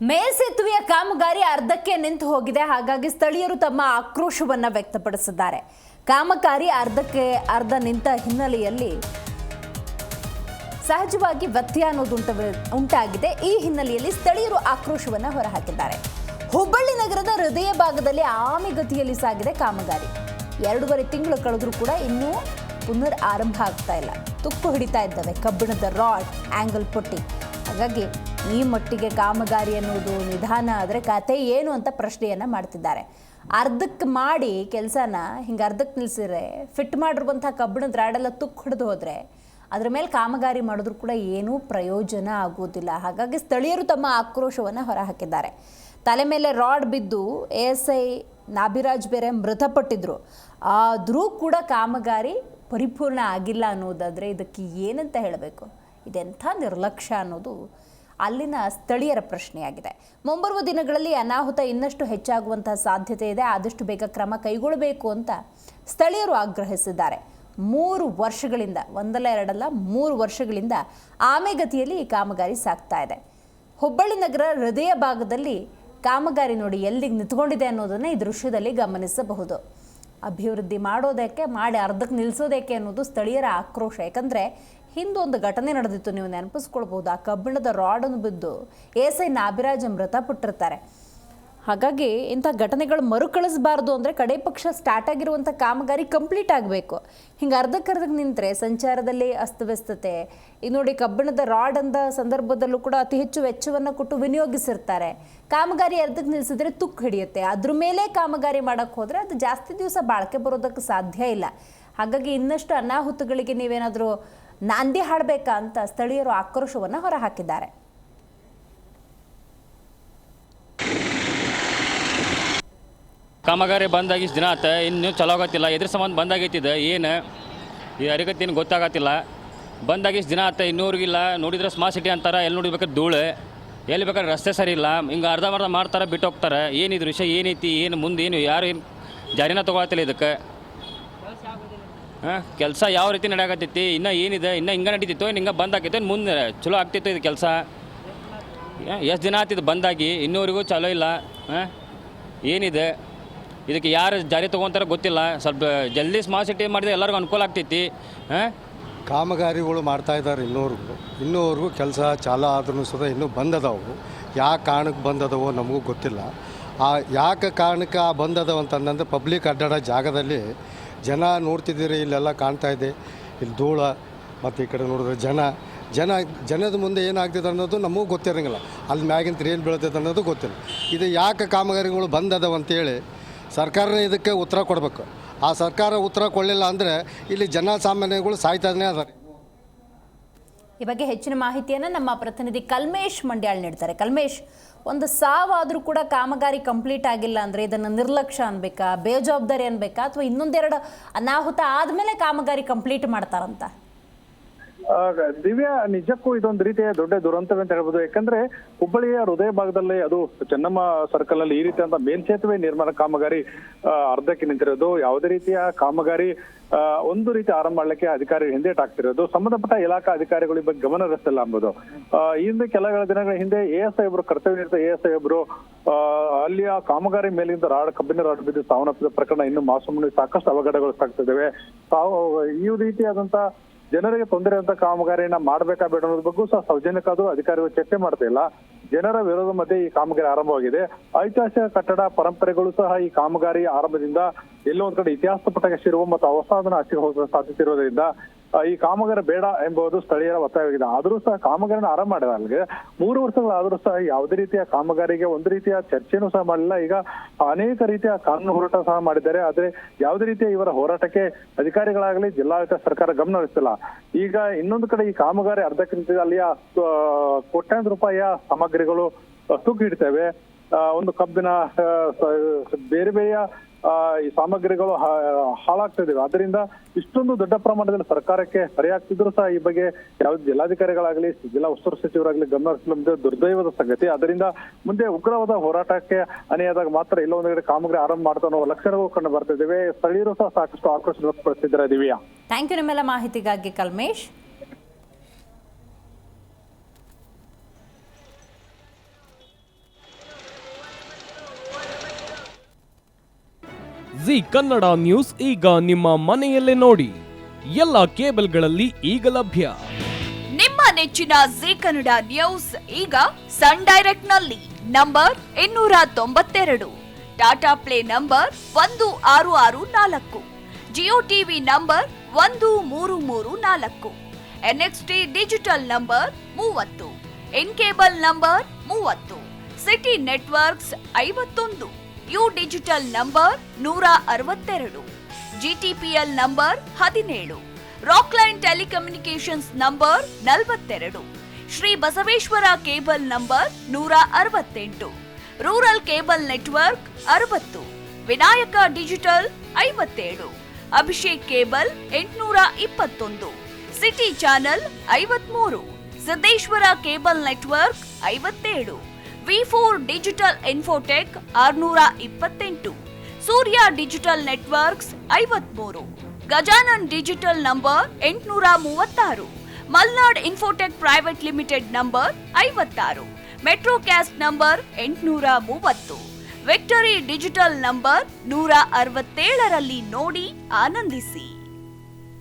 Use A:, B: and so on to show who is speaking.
A: ಮೇಲ್ಸೇತುವೆಯ ಕಾಮಗಾರಿ ಅರ್ಧಕ್ಕೆ ನಿಂತು ಹೋಗಿದೆ. ಹಾಗಾಗಿ ಸ್ಥಳೀಯರು ತಮ್ಮ ಆಕ್ರೋಶವನ್ನ ವ್ಯಕ್ತಪಡಿಸಿದ್ದಾರೆ. ಕಾಮಗಾರಿ ಅರ್ಧ ನಿಂತ ಹಿನ್ನೆಲೆಯಲ್ಲಿ ಸಹಜವಾಗಿ ವ್ಯತ್ಯಯ ಅನ್ನೋದು ಉಂಟಾಗಿದೆ. ಈ ಹಿನ್ನೆಲೆಯಲ್ಲಿ ಸ್ಥಳೀಯರು ಆಕ್ರೋಶವನ್ನ ಹೊರಹಾಕಿದ್ದಾರೆ. ಹುಬ್ಬಳ್ಳಿ ನಗರದ ಹೃದಯ ಭಾಗದಲ್ಲಿ ಆಮೆಗತಿಯಲ್ಲಿ ಸಾಗಿದೆ ಕಾಮಗಾರಿ. 2.5 ತಿಂಗಳು ಕಳೆದರೂ ಕೂಡ ಇನ್ನೂ ಪುನರ್ ಆರಂಭ ಆಗ್ತಾ ಇಲ್ಲ. ತುಕ್ಕು ಹಿಡಿತಾ ಇದ್ದಾವೆ ಕಬ್ಬಿಣದ ರಾಡ್, ಆಂಗಲ್ ಪಟ್ಟಿ. ಹಾಗಾಗಿ ಈ ಮಟ್ಟಿಗೆ ಕಾಮಗಾರಿ ಅನ್ನೋದು ನಿಧಾನ ಆದರೆ ಕತೆ ಏನು ಅಂತ ಪ್ರಶ್ನೆಯನ್ನು ಮಾಡ್ತಿದ್ದಾರೆ. ಅರ್ಧಕ್ಕೆ ಮಾಡಿ ಕೆಲಸನ ಹಿಂಗೆ ಅರ್ಧಕ್ಕೆ ನಿಲ್ಲಿಸಿದ್ರೆ ಫಿಟ್ ಮಾಡಿರುವಂಥ ಕಬ್ಬಿಣದ ರಾಡೆಲ್ಲ ತುಕ್ಕು ಹಿಡಿದು ಹೋದರೆ ಅದರ ಮೇಲೆ ಕಾಮಗಾರಿ ಮಾಡಿದ್ರು ಕೂಡ ಏನೂ ಪ್ರಯೋಜನ ಆಗೋದಿಲ್ಲ. ಹಾಗಾಗಿ ಸ್ಥಳೀಯರು ತಮ್ಮ ಆಕ್ರೋಶವನ್ನು ಹೊರಹಾಕಿದ್ದಾರೆ. ತಲೆ ಮೇಲೆ ರಾಡ್ ಬಿದ್ದು ASI ನಾಭಿರಾಜ್ ಬೇರೆ ಮೃತಪಟ್ಟಿದ್ರು. ಆದರೂ ಕೂಡ ಕಾಮಗಾರಿ ಪರಿಪೂರ್ಣ ಆಗಿಲ್ಲ ಅನ್ನೋದಾದರೆ ಇದಕ್ಕೆ ಏನಂತ ಹೇಳಬೇಕು? ಇದೆಂಥ ನಿರ್ಲಕ್ಷ್ಯ ಅನ್ನೋದು ಅಲ್ಲಿನ ಸ್ಥಳೀಯರ ಪ್ರಶ್ನೆಯಾಗಿದೆ. ಮುಂಬರುವ ದಿನಗಳಲ್ಲಿ ಅನಾಹುತ ಇನ್ನಷ್ಟು ಹೆಚ್ಚಾಗುವಂತಹ ಸಾಧ್ಯತೆ ಇದೆ. ಆದಷ್ಟು ಬೇಗ ಕ್ರಮ ಕೈಗೊಳ್ಳಬೇಕು ಅಂತ ಸ್ಥಳೀಯರು ಆಗ್ರಹಿಸಿದ್ದಾರೆ. 3 ವರ್ಷಗಳಿಂದ, ಒಂದಲ್ಲ ಎರಡಲ್ಲ 3 ವರ್ಷಗಳಿಂದ ಆಮೆಗತಿಯಲ್ಲಿ ಈ ಕಾಮಗಾರಿ ಸಾಗ್ತಾ ಇದೆ. ಹುಬ್ಬಳ್ಳಿ ನಗರ ಹೃದಯ ಭಾಗದಲ್ಲಿ ಕಾಮಗಾರಿ ನೋಡಿ ಎಲ್ಲಿಗೆ ನಿಂತ್ಕೊಂಡಿದೆ ಅನ್ನೋದನ್ನು ಈ ದೃಶ್ಯದಲ್ಲಿ ಗಮನಿಸಬಹುದು. ಅಭಿವೃದ್ಧಿ ಮಾಡೋದಕ್ಕೆ ಮಾಡಿ ಅರ್ಧಕ್ಕೆ ನಿಲ್ಲಿಸೋದಕ್ಕೆ ಅನ್ನೋದು ಸ್ಥಳೀಯರ ಆಕ್ರೋಶ. ಯಾಕಂದರೆ ಹಿಂದೊಂದು ಘಟನೆ ನಡೆದಿತ್ತು, ನೀವು ನೆನಪಿಸ್ಕೊಳ್ಬೋದು. ಆ ಕಬ್ಬಿಣದ ರಾಡನ್ನು ಬಿದ್ದು ASI ನಾಭಿರಾಜ್ ಮೃತಪಟ್ಟಿರ್ತಾರೆ. ಹಾಗಾಗಿ ಇಂಥ ಘಟನೆಗಳು ಮರುಕಳಿಸಬಾರ್ದು ಅಂದರೆ ಕಡೆ ಪಕ್ಷ ಸ್ಟಾರ್ಟ್ ಆಗಿರುವಂಥ ಕಾಮಗಾರಿ ಕಂಪ್ಲೀಟ್ ಆಗಬೇಕು. ಹಿಂಗೆ ಅರ್ಧಕ್ಕೆ ನಿಂತರೆ ಸಂಚಾರದಲ್ಲಿ ಅಸ್ತವ್ಯಸ್ತತೆ. ಈಗ ನೋಡಿ, ಕಬ್ಬಿಣದ ರಾಡ್ ಅಂದ ಸಂದರ್ಭದಲ್ಲೂ ಕೂಡ ಅತಿ ಹೆಚ್ಚು ವೆಚ್ಚವನ್ನು ಕೊಟ್ಟು ವಿನಿಯೋಗಿಸಿರ್ತಾರೆ. ಕಾಮಗಾರಿ ಅರ್ಧಕ್ಕೆ ನಿಲ್ಲಿಸಿದ್ರೆ ತುಕ್ಕು ಹಿಡಿಯುತ್ತೆ. ಅದ್ರ ಮೇಲೆ ಕಾಮಗಾರಿ ಮಾಡೋಕ್ಕೆ ಹೋದರೆ ಅದು ಜಾಸ್ತಿ ದಿವಸ ಬಾಳಿಕೆ ಬರೋದಕ್ಕೆ ಸಾಧ್ಯ ಇಲ್ಲ. ಹಾಗಾಗಿ ಇನ್ನಷ್ಟು ಅನಾಹುತಗಳಿಗೆ ನೀವೇನಾದರೂ ನಾಂದಿ ಹಾಡಬೇಕಾ ಅಂತ ಸ್ಥಳೀಯರು ಆಕ್ರೋಶವನ್ನು ಹೊರಹಾಕಿದ್ದಾರೆ.
B: ಕಾಮಗಾರಿ ಬಂದಾಗಿ ಇಷ್ಟು ದಿನ ಆತ, ಇನ್ನೂ ಚಲೋ ಆಗತ್ತಿಲ್ಲ. ಎದ್ರ ಸಂಬಂಧ ಬಂದಾಗೈತಿದೆ ಏನು ಈ ಅರಿಗತ್ತೇನು ಗೊತ್ತಾಗತ್ತಿಲ್ಲ. ಬಂದಾಗಿ ಇಷ್ಟು ದಿನ ಆತ, ಇನ್ನೂರಿಗಿಲ್ಲ. ನೋಡಿದ್ರೆ ಸ್ಮಾರ್ಟ್ ಸಿಟಿ ಅಂತಾರೆ, ಎಲ್ಲಿ ನೋಡಿಬೇಕಾದ್ರೆ ಧೂಳು, ಎಲ್ಲಿ ಬೇಕಾದ್ರೆ ರಸ್ತೆ ಸರಿ ಇಲ್ಲ. ಹಿಂಗೆ ಅರ್ಧ ಮಾಡ್ತಾರೆ, ಬಿಟ್ಟು ಹೋಗ್ತಾರೆ. ಏನಿದು ವಿಷಯ ಏನೈತಿ, ಏನು ಮುಂದೆ ಏನು ಯಾರು ಏನು ಜಾರಿನ ತೊಗೊಳತ್ತಿಲ್ಲ ಇದಕ್ಕೆ. ಕೆಲಸ ಯಾವ ರೀತಿ ನಡೆಯಾಕತ್ತೈತಿ, ಇನ್ನೂ ಏನಿದೆ, ಇನ್ನೂ ಹಿಂಗೆ ನಡೀತಿತ್ತು, ಹಿಂಗೆ ಬಂದಾಕೈತೆ, ಮುಂದೆ ಚಲೋ ಆಗ್ತಿತ್ತು ಇದು ಕೆಲಸ. ಎಷ್ಟು ದಿನ ಆಗ್ತಿದ್ದು ಬಂದಾಗಿ, ಇನ್ನೂವರೆಗೂ ಚಲೋ ಇಲ್ಲ. ಏನಿದೆ ಇದಕ್ಕೆ ಯಾರು ಜಾರಿ ತೊಗೊತಾರೆ ಗೊತ್ತಿಲ್ಲ. ಸ್ವಲ್ಪ ಜಲ್ದಿ ಸ್ಮಾರ್ಟ್ ಸಿಟಿ ಮಾಡಿದ್ರೆ ಎಲ್ಲರಿಗೂ ಅನುಕೂಲ ಆಗ್ತೈತಿ.
C: ಕಾಮಗಾರಿಗಳು ಮಾಡ್ತಾಯಿದ್ದಾರೆ ಇನ್ನೂವರೆಗೂ ಕೆಲಸ ಚಾಲು ಆದ್ರೂ ಸಹ ಇನ್ನೂ ಬಂದದವು. ಯಾಕೆ ಕಾರಣಕ್ಕೆ ಬಂದದವೋ ನಮಗೂ ಗೊತ್ತಿಲ್ಲ. ಯಾಕೆ ಕಾರಣಕ್ಕೆ ಬಂದದವು ಅಂತಂದರೆ ಪಬ್ಲಿಕ್ ಅಡ್ಡಾಡೋ ಜಾಗದಲ್ಲಿ ಜನ ನೋಡ್ತಿದ್ದೀರಿ, ಇಲ್ಲೆಲ್ಲ ಕಾಣ್ತಾ ಇದೆ. ಇಲ್ಲಿ ಧೂಳ ಮತ್ತು ಈ ಕಡೆ ನೋಡಿದ್ರೆ ಜನದ ಮುಂದೆ ಏನಾಗ್ತದೆ ಅನ್ನೋದು ನಮಗೂ ಗೊತ್ತಿರೋಂಗಿಲ್ಲ. ಅಲ್ಲಿ ಮ್ಯಾಗಿಂತ ಏನು ಬೀಳ್ತೈತೆ ಅನ್ನೋದು ಗೊತ್ತಿಲ್ಲ. ಇದು ಯಾಕೆ ಕಾಮಗಾರಿಗಳು ಬಂದದವ ಅಂತೇಳಿ ಸರ್ಕಾರನೇ ಇದಕ್ಕೆ ಉತ್ತರ ಕೊಡಬೇಕು. ಆ ಸರ್ಕಾರ ಉತ್ತರ ಕೊಡಲಿಲ್ಲ ಅಂದರೆ ಇಲ್ಲಿ ಜನಸಾಮಾನ್ಯಗಳು ಸಾಯ್ತಾನೆ ಅದಾರೆ.
A: ಈ ಬಗ್ಗೆ ಹೆಚ್ಚಿನ ಮಾಹಿತಿಯನ್ನು ನಮ್ಮ ಪ್ರತಿನಿಧಿ ಕಲ್ಮೇಶ್ ಮಂಡ್ಯಾಳ್ ನೀಡ್ತಾರೆ. ಕಲ್ಮೇಶ್, ಒಂದು ಸಾವಾದರೂ ಕೂಡ ಕಾಮಗಾರಿ ಕಂಪ್ಲೀಟ್ ಆಗಿಲ್ಲ ಅಂದರೆ ಇದನ್ನು ನಿರ್ಲಕ್ಷ್ಯ ಅನ್ಬೇಕಾ, ಬೇಜವಾಬ್ದಾರಿ ಅನ್ಬೇಕಾ, ಅಥವಾ ಇನ್ನೊಂದೆರಡು ಅನಾಹುತ ಆದಮೇಲೆ ಕಾಮಗಾರಿ ಕಂಪ್ಲೀಟ್ ಮಾಡ್ತಾರಂತ?
D: ದಿವ್ಯಾ, ನಿಜಕ್ಕೂ ಇದೊಂದು ರೀತಿಯ ದೊಡ್ಡ ದುರಂತವೇ ಅಂತ ಹೇಳ್ಬೋದು. ಯಾಕಂದ್ರೆ ಹುಬ್ಬಳ್ಳಿಯ ಹೃದಯ ಭಾಗದಲ್ಲಿ, ಅದು ಚೆನ್ನಮ್ಮ ಸರ್ಕಲ್ ನಲ್ಲಿ ಈ ರೀತಿಯಾದ ಮೇಲ್ಸೇತುವೆ ನಿರ್ಮಾಣ ಕಾಮಗಾರಿ ಅರ್ಧಕ್ಕೆ ನಿಂತಿರೋದು. ಯಾವುದೇ ರೀತಿಯ ಕಾಮಗಾರಿ ಒಂದು ರೀತಿ ಆರಂಭ ಮಾಡಲಿಕ್ಕೆ ಅಧಿಕಾರಿ ಹಿಂದೇಟಾಗ್ತಿರೋದು. ಸಂಬಂಧಪಟ್ಟ ಇಲಾಖಾ ಅಧಿಕಾರಿಗಳ ಬಗ್ಗೆ ಗಮನ ಹರಿಸ್ತಿಲ್ಲ ಅಂಬೋದು. ಈ ಹಿಂದೆ ಕೆಲ ದಿನಗಳ ಹಿಂದೆ ASI ಒಬ್ರು, ಕರ್ತವ್ಯ ನಿರತ ASI ಒಬ್ರು ಅಲ್ಲಿಯ ಕಾಮಗಾರಿ ಮೇಲಿಂದ ಕಬ್ಬಿಣ ರಾಡ್ ಬಿದ್ದು ಸಾವನ್ನಪ್ಪಿದ ಪ್ರಕರಣ ಇನ್ನು ಮಾಸುಮುನಿ ಸಾಕಷ್ಟು ಅವಘಡಗಳು ಸಾಗ್ತಿದ್ದಾವೆ. ಈ ರೀತಿಯಾದಂತ ಜನರಿಗೆ ತೊಂದರೆ ಅಂತ ಕಾಮಗಾರಿಯನ್ನ ಮಾಡ್ಬೇಕಾ ಬೇಡ ಅನ್ನೋದ್ರ ಬಗ್ಗೆ ಸಹ ಸೌಜನ್ಯಕ್ಕಾದ್ರೂ ಅಧಿಕಾರಿಗಳು ಚರ್ಚೆ ಮಾಡ್ತಾ ಇಲ್ಲ. ಜನರ ವಿರೋಧ ಮಧ್ಯೆ ಈ ಕಾಮಗಾರಿ ಆರಂಭವಾಗಿದೆ. ಐತಿಹಾಸಿಕ ಕಟ್ಟಡ ಪರಂಪರೆಗಳು ಸಹ ಈ ಕಾಮಗಾರಿ ಆರಂಭದಿಂದ ಎಲ್ಲೋ ಒಂದ್ ಕಡೆ ಇತಿಹಾಸ ಪುಟಕ್ಕೆ ಸೇರುವ ಮತ್ತು ಅವಸಾದನ ಹಚ್ಚಿಗೆ ಹೋಗುವ ಸಾಧ್ಯತೆ ಇರೋದ್ರಿಂದ ಈ ಕಾಮಗಾರಿ ಬೇಡ ಎಂಬುದು ಸ್ಥಳೀಯರ ಒತ್ತಾಯವಾಗಿದೆ. ಆದರೂ ಸಹ ಕಾಮಗಾರಿನ ಆರಂಭ ಮಾಡಿದ ಅಲ್ಲಿಗೆ 3 ವರ್ಷಗಳಾದರೂ ಸಹ ಯಾವುದೇ ರೀತಿಯ ಕಾಮಗಾರಿಗೆ ಒಂದು ರೀತಿಯ ಚರ್ಚೆನೂ ಸಹ ಮಾಡಲಿಲ್ಲ. ಈಗ ಅನೇಕ ರೀತಿಯ ಕಾನೂನು ಹೋರಾಟ ಸಹ ಮಾಡಿದ್ದಾರೆ. ಆದ್ರೆ ಯಾವುದೇ ರೀತಿಯ ಇವರ ಹೋರಾಟಕ್ಕೆ ಅಧಿಕಾರಿಗಳಾಗಲಿ ಜಿಲ್ಲಾಡಳಿತ ಸರ್ಕಾರ ಗಮನ ಹರಿಸ್ತಿಲ್ಲ. ಈಗ ಇನ್ನೊಂದು ಕಡೆ ಈ ಕಾಮಗಾರಿ ಅರ್ಧಕ್ಕಿಂತ ಅಲ್ಲಿಯ ಕೋಟ್ಯಾಂತರ ರೂಪಾಯಿಯ ಸಾಮಗ್ರಿಗಳು ತೂಗು ಹಿಡಿತವೆ. ಒಂದು ಕಬ್ಬಿನ ಬೇರೆ ಬೇರೆಯ ಈ ಸಾಮಗ್ರಿಗಳು ಹಾಳಾಗ್ತಿದ್ದೇವೆ. ಅದರಿಂದ ಇಷ್ಟೊಂದು ದೊಡ್ಡ ಪ್ರಮಾಣದಲ್ಲಿ ಸರ್ಕಾರಕ್ಕೆ ಹೊರೆಯಾಗ್ತಿದ್ರು ಸಹ ಈ ಬಗ್ಗೆ ಯಾವುದೇ ಜಿಲ್ಲಾಧಿಕಾರಿಗಳಾಗಲಿ ಜಿಲ್ಲಾ ಉಸ್ತುವಾರಿ ಸಚಿವರಾಗಲಿ ಗಮನ ಹರಿಸಲು ದುರ್ದೈವದ ಸಂಗತಿ. ಅದರಿಂದ ಮುಂದೆ ಉಗ್ರವಾದ ಹೋರಾಟಕ್ಕೆ ಅಣಿಯಾದಾಗ ಮಾತ್ರ ಇಲ್ಲ ಒಂದು ಕಡೆ ಕಾಮಗಾರಿ ಆರಂಭ ಮಾಡ್ತಾ ಅನ್ನೋ ಲಕ್ಷಣಗಳು ಕಂಡು ಬರ್ತಿದ್ದೇವೆ. ಸ್ಥಳೀಯರು ಸಹ ಸಾಕಷ್ಟು ಆಕ್ರೋಶ ವ್ಯಕ್ತಪಡಿಸಿದ್ದಾರೆ. ದಿವ್ಯಾ,
A: ಥ್ಯಾಂಕ್ ಯು ನಿಮ್ಮೆಲ್ಲ ಮಾಹಿತಿಗಾಗಿ ಕಲ್ಮೇಶ್.
E: ಜಿ ಕನ್ನಡ ನ್ಯೂಸ್ ಈಗ ನಿಮ್ಮ ಮನೆಯಲ್ಲೇ ನೋಡಿ. ಎಲ್ಲ ಕೇಬಲ್ಗಳಲ್ಲಿ ಈಗ ಲಭ್ಯ.
F: ನಿಮ್ಮ ನೆಚ್ಚಿನ ಜಿ ಕನ್ನಡ ನ್ಯೂಸ್ ಈಗ ಸನ್ ಡೈರೆಕ್ಟ್ ನಲ್ಲಿ number 292, Tata play number 1664, Jio TV number 1334, NXT digital number 30, in cable number 30, city networks 51, U digital number 162, GTPL number 17, Rockline telecommunications number 42, Shri Basaveshwara cable number 168, rural cable network 60, Vinayaka digital 57, Abhishek cable 821, city channel 53, Siddeshwara cable network 57, V4 digital Infotech 628, Surya digital networks 53, Gajanan digital number 836, Malnad Infotech private limited number 56, Metrocast number 830, Victory digital number 167ರಲ್ಲಿ ನೋಡಿ ಆನಂದಿಸಿ.